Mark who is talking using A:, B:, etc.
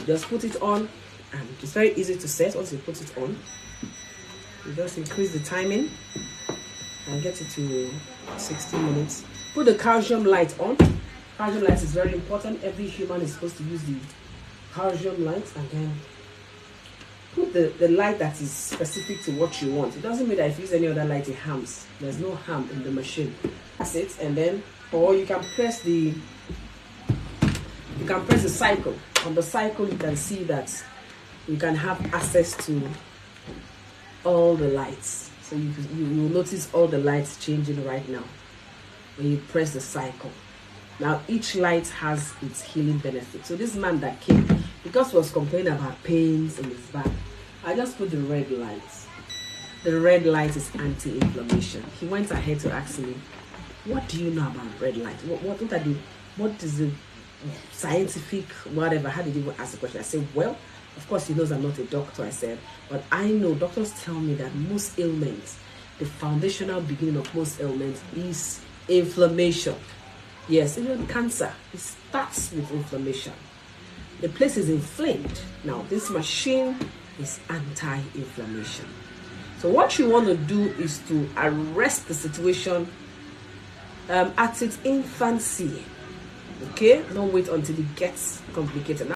A: just put it on, and it's very easy to set. Once you put it on, you just increase the timing and get it to 60 minutes. Put the calcium light on. Calcium light is very important. Every human is supposed to use the calcium light, and then put the light that is specific to what you want. It doesn't mean that if you use any other light it harms. There's no harm in the machine. That's it. And then, or you can press the cycle. On the cycle you can see that you can have access to all the lights. So you will notice all the lights changing right now when you press the cycle. Now each light has its healing benefit. So this man that came, because he was complaining about pains in his back, I just put the red light. The red light is anti-inflammation. He went ahead to ask me, what do you know about red light? What is the scientific whatever? How did you ask the question? I said, well, of course he knows I'm not a doctor. I said, but I know doctors tell me that most ailments, the foundational beginning of most ailments is inflammation. Yes, even cancer, it starts with inflammation. The place is inflamed. Now this machine is anti-inflammation. So what you want to do is to arrest the situation at its infancy. Okay, don't wait until it gets complicated.